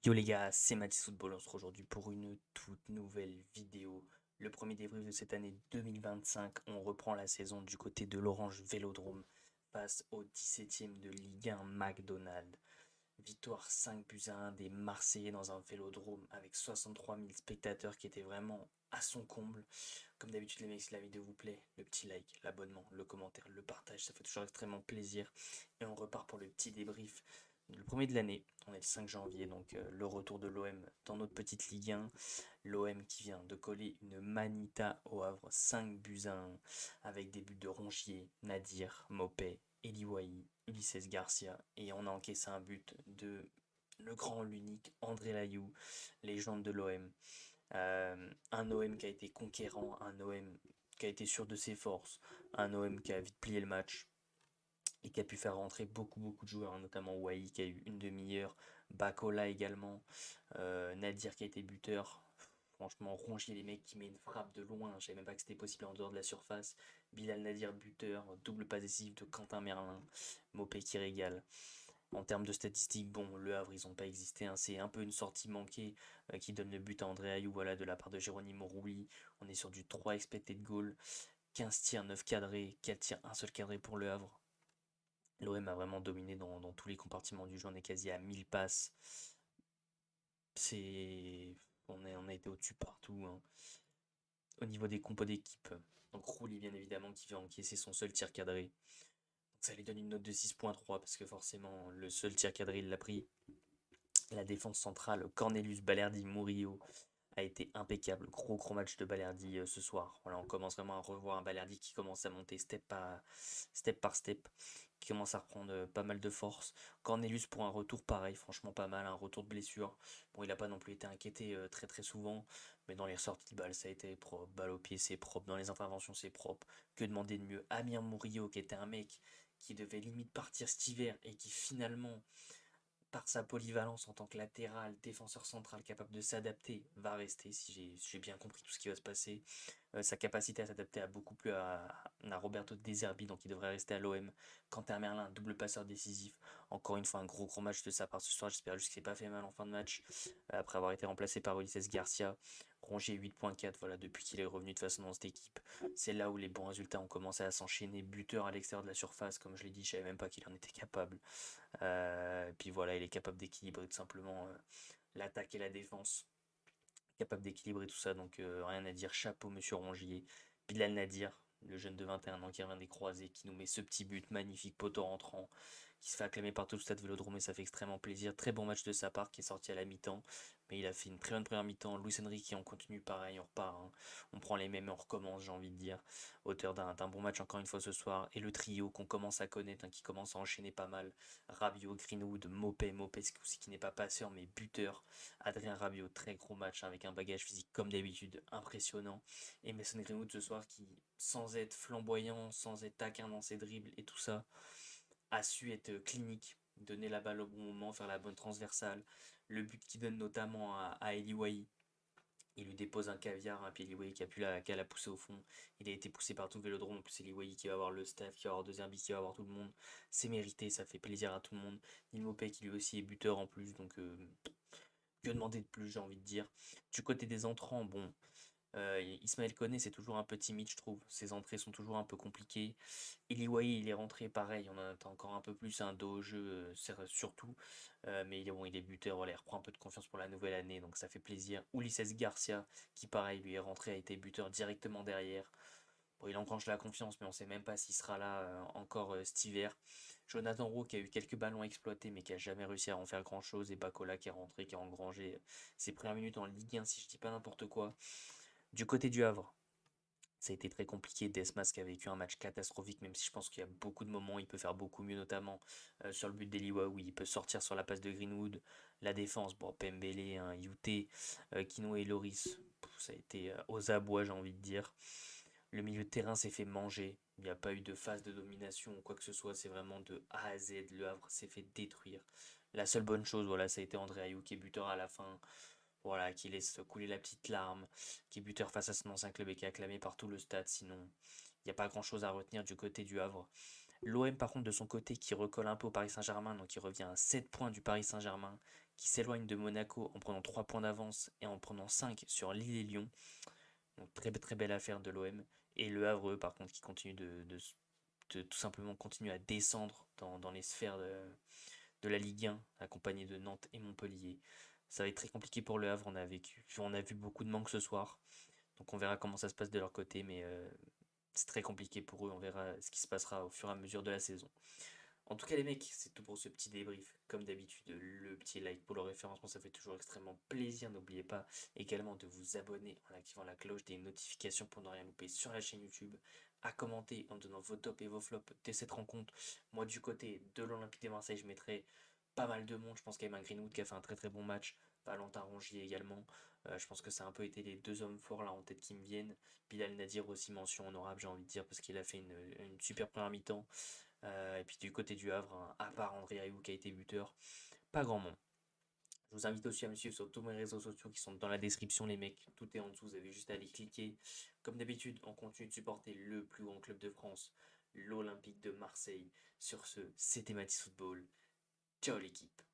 Yo les gars, c'est Mathis Football, on se retrouve aujourd'hui pour une toute nouvelle vidéo. Le premier débrief de cette année 2025, on reprend la saison du côté de l'Orange Vélodrome face au 17e de Ligue 1 McDonald's. Victoire 5 buts à 1 des Marseillais dans un Vélodrome avec 63 000 spectateurs qui étaient vraiment à son comble. Comme d'habitude les mecs, si la vidéo vous plaît, le petit like, l'abonnement, le commentaire, le partage, ça fait toujours extrêmement plaisir. Et on repart pour le petit débrief. Le premier de l'année, on est le 5 janvier, donc le retour de l'OM dans notre petite Ligue 1. L'OM qui vient de coller une manita au Havre, 5 buts à 1, avec des buts de Rongier, Nadir, Mopé, Eliwahi, Ulysse Garcia. Et on a encaissé un but de le grand, l'unique André Layou, légende de l'OM. Un OM qui a été conquérant, un OM qui a été sûr de ses forces, un OM qui a vite plié le match et qui a pu faire rentrer beaucoup de joueurs, notamment Wai qui a eu une demi-heure, Bakola également, Nadir qui a été buteur. Franchement, Rongier, les mecs qui met une frappe de loin, je savais même pas que c'était possible en dehors de la surface. Bilal Nadir buteur, double passe décisive de Quentin Merlin, Mopé qui régale. En termes de statistiques, bon, Le Havre, ils n'ont pas existé, hein. C'est un peu une sortie manquée qui donne le but à André Ayou, voilà, de la part de Jérôme Rouli. On est sur du 3 expected goal, 15 tirs, 9 cadrés, 4 tirs, un seul cadré pour Le Havre. L'OM a vraiment dominé dans tous les compartiments du jeu, on est quasi à 1000 passes. C'est... on a été au-dessus partout, hein. Au niveau des compos d'équipe, donc Rouli bien évidemment qui va encaisser son seul tir cadré. Donc ça lui donne une note de 6.3 parce que forcément le seul tir cadré il l'a pris. La défense centrale, Cornelius Balerdi Murillo a été impeccable. Gros match de Balerdi ce soir. Voilà, on commence vraiment à revoir un Balerdi qui commence à monter step par step, qui commence à reprendre pas mal de force. Cornelius pour un retour pareil, franchement pas mal, un retour de blessure. Bon, il n'a pas non plus été inquiété très souvent, mais dans les sorties de balles ça a été propre, balle au pied c'est propre, dans les interventions c'est propre. Que demander de mieux? Amir Murillo qui était un mec qui devait limite partir cet hiver et qui finalement par sa polyvalence en tant que latéral, défenseur central capable de s'adapter, va rester, si j'ai bien compris tout ce qui va se passer. Sa capacité à s'adapter a beaucoup plu à Roberto De Zerbi, donc il devrait rester à l'OM. Quentin Merlin, double passeur décisif. Encore une fois, un gros match de sa part ce soir. J'espère juste qu'il s'est pas fait mal en fin de match, après avoir été remplacé par Ulises Garcia. Rongier 8.4, voilà, depuis qu'il est revenu de façon dans cette équipe. C'est là où les bons résultats ont commencé à s'enchaîner. Buteur à l'extérieur de la surface, comme je l'ai dit, je savais même pas qu'il en était capable. Puis voilà, il est capable d'équilibrer tout simplement l'attaque et la défense. Capable d'équilibrer tout ça, donc rien à dire. Chapeau, monsieur Rongier. Bilal Nadir, le jeune de 21 ans qui revient des croisés, qui nous met ce petit but magnifique, poteau rentrant, qui se fait acclamer par tout le stade Vélodrome et ça fait extrêmement plaisir. Très bon match de sa part qui est sorti à la mi-temps, mais il a fait une très bonne première mi-temps. Luis Enrique qui en continue pareil, on repart, hein. On prend les mêmes et on recommence, j'ai envie de dire. Auteur d'un bon match encore une fois ce soir. Et le trio qu'on commence à connaître, hein, qui commence à enchaîner pas mal. Rabiot, Greenwood, Mopé qui n'est pas passeur mais buteur. Adrien Rabiot, très gros match, hein, avec un bagage physique comme d'habitude impressionnant. Et Mason Greenwood ce soir qui, sans être flamboyant, sans être taquin dans ses dribbles et tout ça, a su être clinique, donner la balle au bon moment, faire la bonne transversale. Le but qui donne notamment à Eli Wahi, il lui dépose un caviar, puis Eli Wahi qui a pu qu'à la pousser au fond. Il a été poussé par tout le Vélodrome, en plus Eli Wahi qui va avoir le staff, qui va avoir deux Zerbi, qui va avoir tout le monde. C'est mérité, ça fait plaisir à tout le monde. Nimopé qui lui aussi est buteur en plus, donc que demander de plus, j'ai envie de dire. Du côté des entrants, bon, Ismaël Koné, c'est toujours un peu timide, je trouve. Ses entrées sont toujours un peu compliquées. Eliway, il est rentré pareil, on en attend encore un peu plus, un dos au jeu, surtout. Mais bon, il est buteur, voilà, il reprend un peu de confiance pour la nouvelle année, donc ça fait plaisir. Ulises Garcia, qui pareil, lui est rentré, a été buteur directement derrière. Bon, il engrange la confiance, mais on ne sait même pas s'il sera là encore cet hiver. Jonathan Roux qui a eu quelques ballons exploités, mais qui a jamais réussi à en faire grand chose. Et Bacola qui est rentré, qui a engrangé ses premières minutes en Ligue 1, si je dis pas n'importe quoi. Du côté du Havre, ça a été très compliqué. Desmas qui a vécu un match catastrophique, même si je pense qu'il y a beaucoup de moments où il peut faire beaucoup mieux, notamment sur le but d'Eliwa, où il peut sortir sur la passe de Greenwood. La défense, bon, Pembele, hein, Youté, Kino et Loris, ça a été aux abois, j'ai envie de dire. Le milieu de terrain s'est fait manger. Il n'y a pas eu de phase de domination ou quoi que ce soit. C'est vraiment de A à Z. Le Havre s'est fait détruire. La seule bonne chose, voilà, ça a été André Ayou qui est buteur à la fin. Voilà, qui laisse couler la petite larme, qui est buteur face à son ancien club et qui est acclamé par tout le stade. Sinon, il n'y a pas grand chose à retenir du côté du Havre. L'OM, par contre, de son côté, qui recolle un peu au Paris Saint-Germain, donc il revient à 7 points du Paris Saint-Germain, qui s'éloigne de Monaco en prenant 3 points d'avance et en prenant 5 sur Lille et Lyon. Donc très très belle affaire de l'OM. Et le Havre, par contre, qui continue de tout simplement continuer à descendre dans les sphères de la Ligue 1, accompagné de Nantes et Montpellier. Ça va être très compliqué pour le Havre, on a vu beaucoup de manques ce soir. Donc on verra comment ça se passe de leur côté, mais c'est très compliqué pour eux. On verra ce qui se passera au fur et à mesure de la saison. En tout cas, les mecs, c'est tout pour ce petit débrief. Comme d'habitude, le petit like pour le référencement, ça fait toujours extrêmement plaisir. N'oubliez pas également de vous abonner en activant la cloche des notifications pour ne rien louper sur la chaîne YouTube. À commenter en donnant vos tops et vos flops de cette rencontre. Moi, du côté de l'Olympique de Marseille, je mettrai pas mal de monde. Je pense qu'Ayman Greenwood qui a fait un très très bon match. Valentin Rongier également. Je pense que ça a un peu été les deux hommes forts là en tête qui me viennent. Bilal Nadir aussi, mention honorable, j'ai envie de dire, parce qu'il a fait une super première mi-temps. Et puis du côté du Havre, hein, à part André Ayew qui a été buteur, pas grand monde. Je vous invite aussi à me suivre sur tous mes réseaux sociaux qui sont dans la description, les mecs. Tout est en dessous, vous avez juste à aller cliquer. Comme d'habitude, on continue de supporter le plus grand club de France, l'Olympique de Marseille. Sur ce, c'était Mathis Football. Ciao l'équipe.